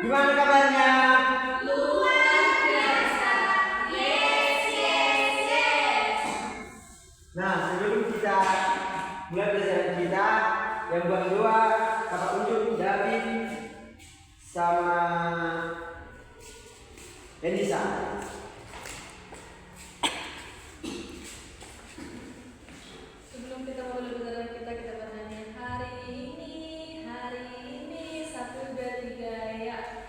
Gimana kabarnya? Luar biasa. Yes, yes, yes. Nah, sebelum kita mulai pelajaran kita, yang buat dua Kakak Unjuk, David, sama Elisa. Sebelum kita mulai pelajaran kita bernyanyi hari ini 1, 2, 3 ya.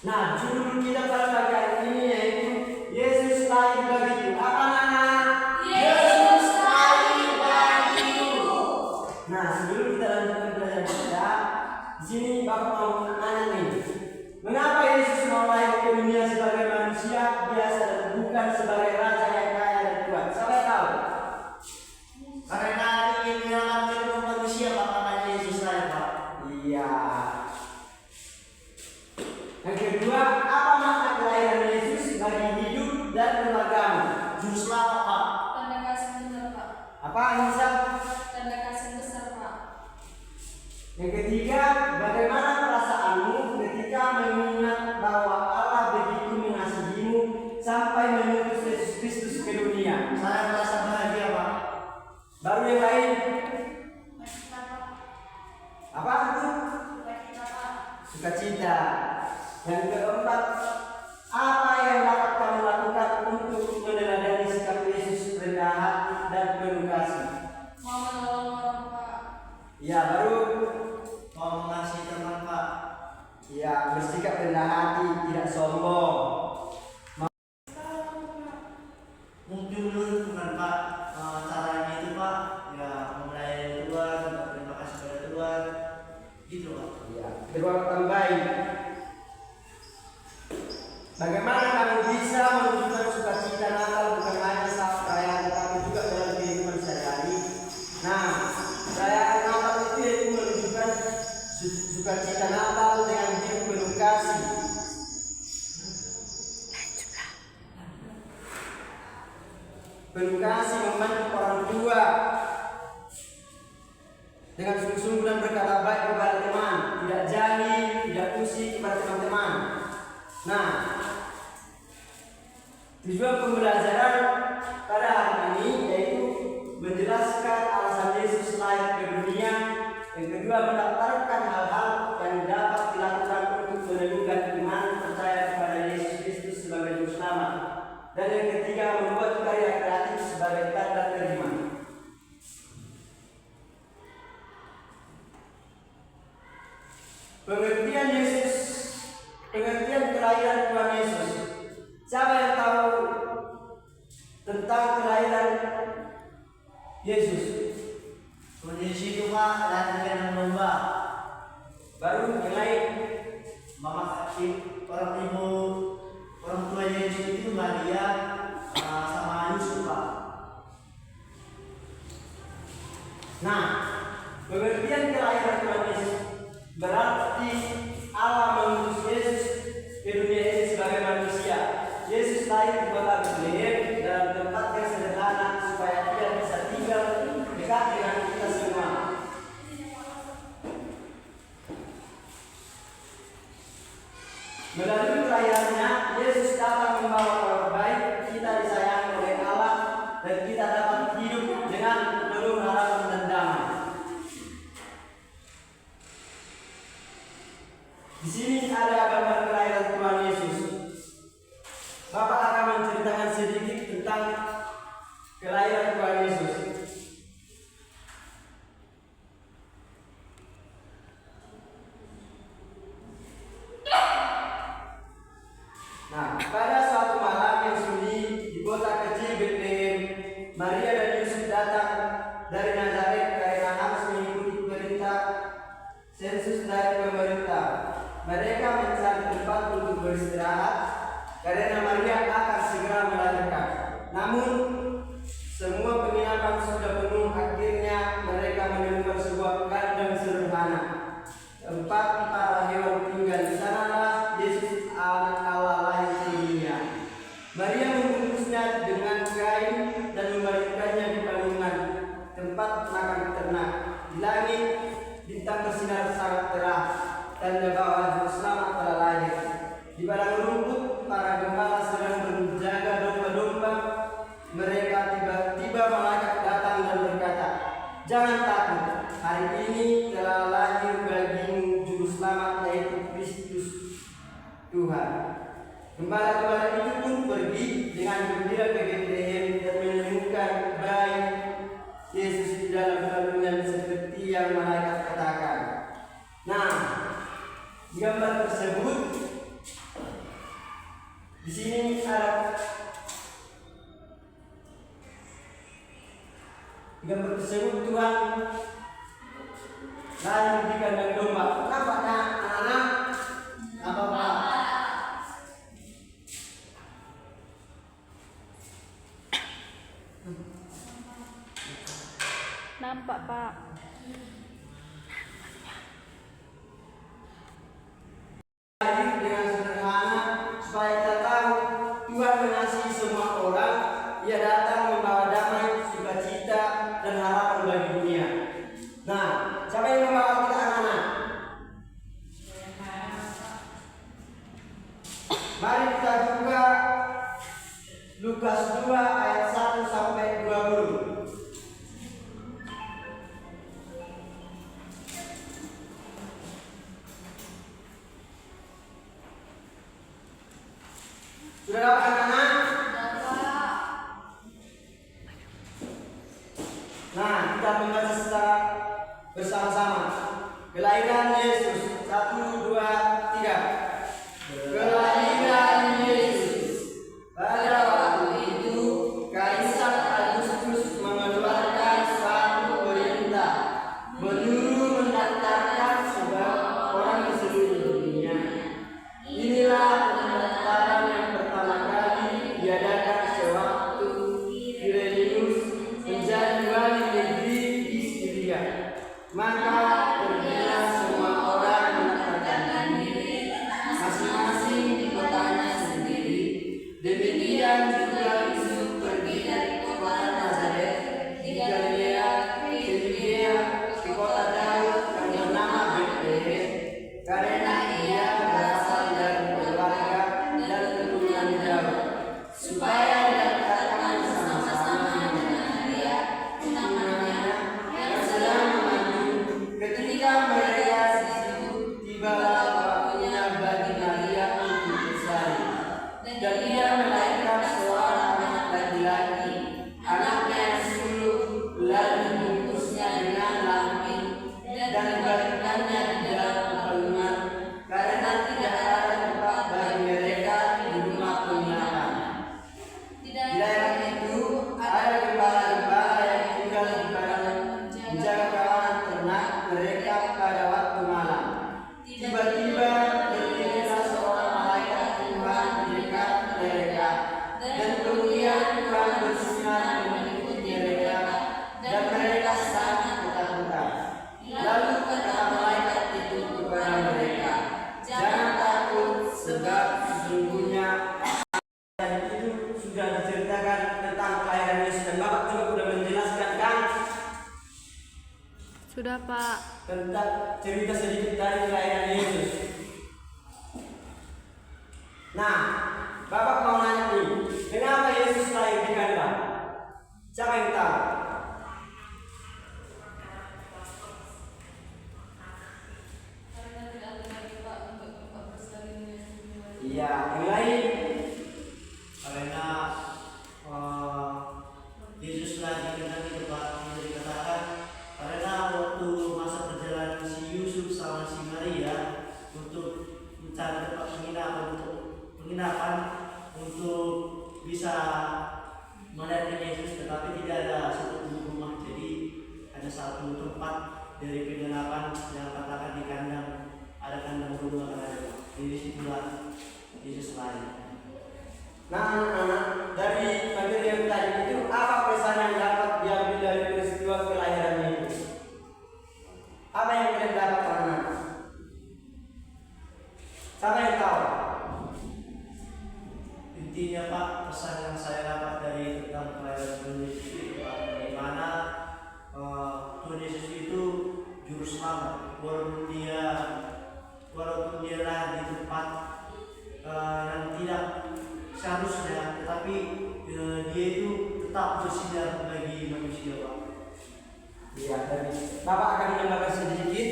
Nah, judul kita pada pagi hari ini yaitu Yesus lahir bagiku. Apa nama? Yesus lahir bagiku. Nah, sebelum kita lanjutkan pelajaran kita, di sini Bapak mau nanya nih, mengapa Yesus mau lahir ke dunia sebagai manusia biasa dan bukan sebagai raja yang kaya dan kuat? Siapa tahu? Karena ingin menyelamatkan manusia, Pak, makanya Yesus lahir, Pak. Iya. Yang kedua, apa makna kelahiran Yesus bagi hidup dan keluargamu? Juru selamat, Pak. Tanda kasih besar, Pak. Apa Anissa? Tanda kasih besar, Pak. Yang ketiga, bagaimana perasaanmu ketika mengingat bahwa Allah begitu mengasihimu sampai mengutus Yesus Kristus ke dunia? Saya merasa bahagia, Pak. Baru yang lain, apa itu? Sukacita. Yang keempat, apa yang dapat kamu lakukan untuk meneladani sikap Yesus rendah hati dan penuh kasih? Mau menolong orang, Pak. Ya, baru Mau mengasihi teman, Pak. ya bersikap rendah hati, tidak sombong. Mungkin dulu bukan, Pak, caranya itu, Pak, ya melayani Tuhan, berterima kasih pada Tuhan, gitu, Pak. Ya, perbuatan baik. Bagaimana kamu bisa menunjukkan sukacita Natal bukan hanya saat perayaan tetapi juga dalam kehidupan sehari-hari? Nah, perayaan Natal itu yaitu menunjukkan sukacita Natal dengan hidup penuh kasih. Penuh kasih membantu orang tua dengan sungguh-sungguh dan berkata baik kepada teman, tidak jahil, tidak usik kepada teman-teman. Nah, tujuan pembelajaran pada hari ini yaitu menjelaskan alasan Yesus lahir ke dunia. Yang kedua, mendaftarkan hal-hal yang dapat dilakukan untuk meneguhkan iman percaya kepada Yesus Kristus sebagai Juru Selamat. Dan yang ketiga, membuat karya kreatif sebagai tanda terima. Pengertian kelahiran Tuhan Yesus. Siapa yang tahu tentang kelahiran Yesus? Tuhan Yesus itu, Pak, dan dengan domba. Baru yang lain. Mama orang tua Yesus itu Maria sama Yusuf, Pak. Nah, pengertian kelahiran Tuhan Yesus berarti Allah mengutus Yesus ke dunia ini sebagai manusia. Yesus lahir di kota Betlehem dalam tempat yang sederhana supaya Dia bisa tinggal dekat dengan kita semua. Melalui kelahirannya, Yesus datang membawa kabar baik, kita disayangi oleh Allah dan kita dapat hidup dengan penuh harapan dan damai. Di sini ada penginapan sudah penuh, akhirnya mereka menemukan sebuah kandang sederhana tempat para hewan tinggal. Di sanalah Yesus anak Allah lahir ke dunia. Maria membungkusnya dengan kain dan membaringkannya di palungan tempat makan ternak. Di langit bintang bersinar sangat terang, tanda bahwa Juru Selamat telah lahir. Di padang rumput para gembala sedang menjaga domba-domba. Mereka tiba-tiba malaikat datang dan berkata, "Jangan takut, hari ini telah lahir bagimu Juru Selamat, yaitu Kristus Tuhan." Gembala-gembala itu pun pergi dengan gembira ke Betlehem dan menemukan bayi Yesus di dalam kandungan seperti yang malaikat katakan. Nah, di gambar tersebut di sini ada gambar tersebut Tuhan lahir di kandang domba. Nampaknya anak-anak apa Pak? Nampak, Pak. Lahir dengan sederhana supaya kita tahu Tuhan mengasihi semua orang. Ia datang membawa damai, sukacita, dan harapan bagi dunia. Nah, siapa yang membawa kita anak-anak? Mari kita buka Lukas 2 ayat 1 sampai 20. Sudah dapat anak-anak? Nah, kita membaca secara bersama-sama. Kelahiran Yesus. 1, 2, 3. Kelahiran Yesus. Pada waktu itu, Kaisar Agustus mengeluarkan suatu perintah menyuruh mendaftarkan segala orang di seluruh dunia. Inilah pendaftaran yang pertama kali diadakan sewaktu Quirinius menjadi wali negeri di Syria. Maka pergilah semua orang mendaftarkan diri masing-masing di kotanya sendiri. Demikian juga Yusuf pergi dari kota Nazaret di Galilea ke Yudea, ke kota Daud yang bernama Betlehem, karena ia berasal dari keluarga dan keturunan Daud, supaya didaftarkan bersama-sama dengan Maria, tunangannya, yang sedang mengandung. Ketika mereka di situ, tibalah waktunya bagi Maria untuk bersalin, dan ia melahirkan seorang anak laki-laki, anaknya yang sulung, lalu dibungkusnya dengan lampin dan dibaringkannya di dalam palungan, karena tidak ada tempat bagi mereka di rumah penginapan. Di daerah itu ada gembala-gembala yang tinggal di padang menjaga kawanan ternak mereka pada waktu malam. Tiba-tiba berdirilah seorang malaikat Tuhan di dekat mereka, dan kemuliaan Tuhan bersinar meliputi mereka, dan mereka sangat ketakutan. Lalu kata malaikat itu kepada mereka, "Jangan takut, sebab sesungguhnya tadi itu sudah diceritakan tentang kelahiran Yesus." Dan Bapak juga sudah menjelaskan kan Sudah, Pak. tentang cerita sedikit dari kelahiran Yesus. Nah, Bapak mau nanya nih, kenapa Yesus lahir di kandang? Siapa yang tahu? Iya, yang lain. Karena Yesus lagi dengan itu Pak, yang dikatakan karena waktu masa perjalanan si Yusuf sama si Maria untuk mencari tempat penginapan untuk bisa melihat Yesus, tetapi tidak ada satu rumah. Jadi ada satu tempat dari penginapan yang katakan di kandang, ada kandang domba kan ada. Jadi situlah Yesus lahir. Nah, anak-anak, dari materi yang tadi itu apa pesan yang dapat diambil Bapak akan menambahkan sedikit,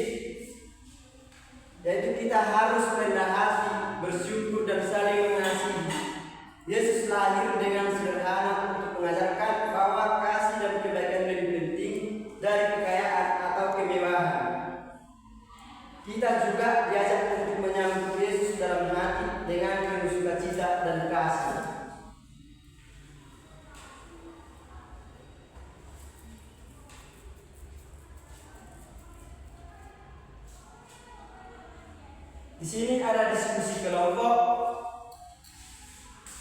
yaitu kita harus merendah hati, bersyukur dan saling mengasihi. Yesus lahir dengan sederhana untuk mengajarkan bahwa kasih dan kebaikan lebih penting dari kekayaan atau kemewahan. Kita juga diajak untuk menyambut Yesus dalam hati dengan penuh sukacita dan kasih. Di sini ada diskusi kelompok,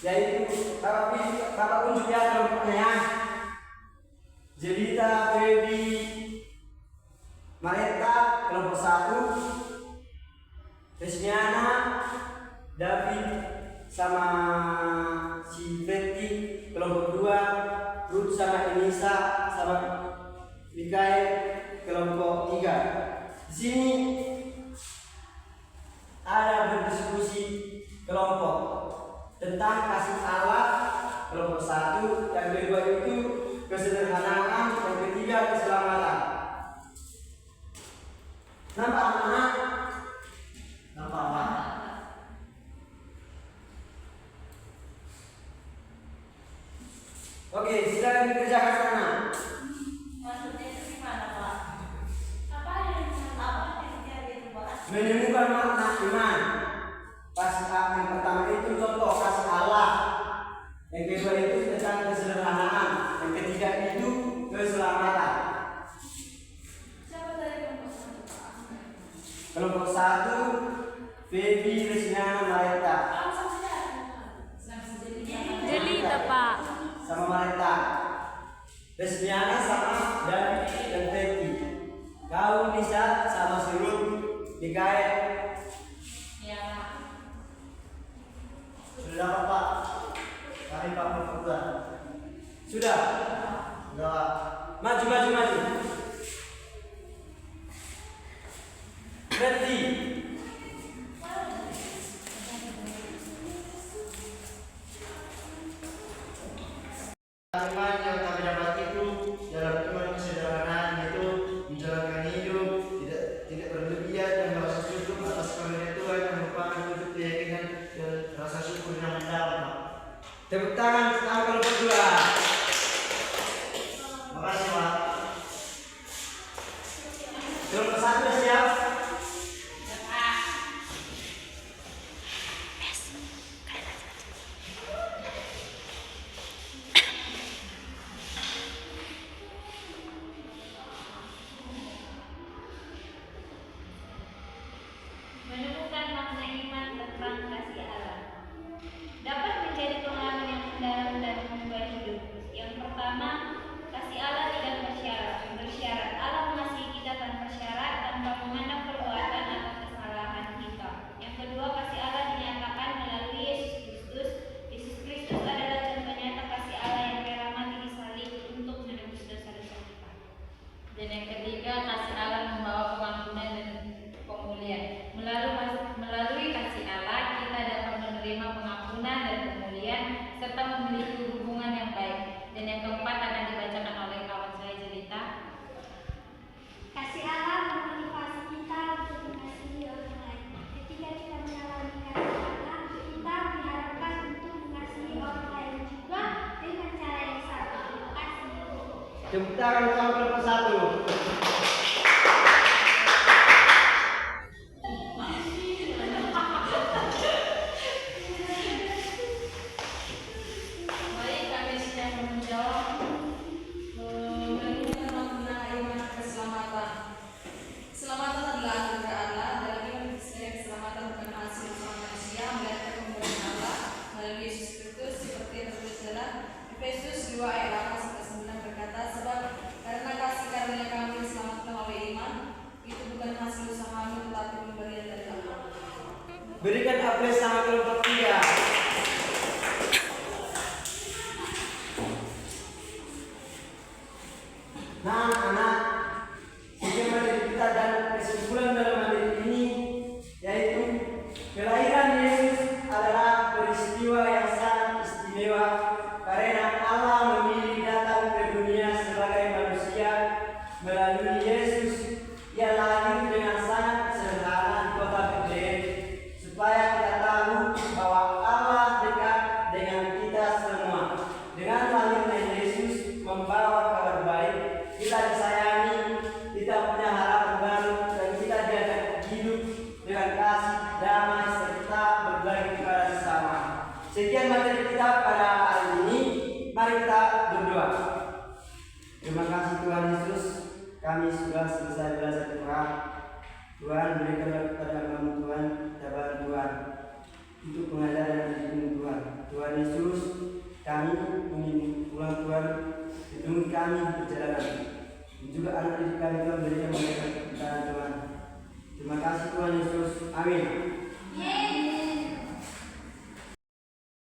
yaitu Bapak unjuk ya kelompoknya ya. Jelita, Feby, Mareta kelompok 1, Resmiana, David sama si Betty kelompok 2, Ruth sama Enisa sama Mikael kelompok 3. Di sini ada berdiskusi kelompok tentang kasih Allah kelompok 1, yang kedua itu kesederhanaan, yang ketiga keselamatan. Nampak anak-anak? Nampak Pak? Oke, silakan dikerjakan anak. Maksudnya itu gimana, Pak? Apa yang itu, Pak? Menemukan makna iman. Kasih Allah yang pertama itu contoh kasih Allah. Yang kedua itu tentang kesederhanaan. Yang ketiga itu keselamatan. Siapa dari kelompok 1, Pak? Kelompok 1, Feby, Resmiana, Mareta. Jelita, Pak. Sama Mareta. Resmiana sama dan Betty. Kau Nisa sama Surut, Mikael. Ya. Sudah dapat Pak? Kami Pak berputar. Sudah. Sudah Pak. Maju. Betty. Iman yang kami dapat itu dalam iman kesederhanaan, yaitu menjalankan hidup tidak berlebihan dan merasa syukur atas karunia Tuhan yang merupakan wujud keyakinan dan rasa syukur yang mendalam. Tepuk tangan sama kelompok 2. Makasih Pak. Kelompok 1 siap? Menemukan makna iman tentang kasih Allah dapat menjadi pengalaman yang mendalam dan mengubah hidup. Yang pertama, kasih Allah tidak bersyarat. Allah mengasihi kita tanpa syarat, tanpa memandang perbuatan atau kesalahan kita. Yang kedua, kasih Allah dinyatakan melalui Yesus Kristus. Yesus Kristus adalah contoh nyata kasih Allah yang rela mati di salib untuk menebus dosa-dosa kita. Dan yang ketiga, kasih Allah membawa pengampunan dan pemulihan. Melalui kasih Allah, kita dapat menerima pengampunan dan pemulihan serta memiliki hubungan yang baik. Dan yang keempat akan dibacakan oleh kawan saya Jelita. Kasih Allah memotivasi kita untuk mengasihi orang lain. Ketika kita mengalami kasih Allah, kita diharapkan untuk mengasihi orang lain juga dengan cara yang sama. Terima kasih. Tepuk tangan sama kelompok 1. Baik, kami sedang menjawab menemukan makna iman keselamatan. Keselamatan adalah anugerah Allah. Dalam iman Kristen, keselamatan bukan hasil usaha manusia, melainkan pemberian Allah melalui Yesus Kristus, seperti yang tertulis dalam Efesus 2 ayat 8-9 berkata, sebab karena kasih karunia kami diselamatkan oleh iman, itu bukan hasil usahamu tetapi pemberian dari Allah. Berikan aplaus sama kelompok 3. Nah, anak, sehingga materi kita dan kesimpulan dalam materi ini yaitu kelahiran Yesus adalah peristiwa yang sangat istimewa karena Allah memilih datang ke dunia sebagai manusia melalui Yesus mari kita berdoa. Terima kasih Tuhan Yesus, kami sudah selesai belajar Tuhan. Tuhan, berikanlah kepada kami Tuhan jawaban Tuhan untuk pengajaran dan dididik Tuhan. Tuhan Yesus, kami ingin pulang Tuhan, lindungi kami di perjalanan. Dan juga anak didik kami Tuhan, berikan mereka kebenaran Tuhan. Terima kasih Tuhan Yesus. Amin.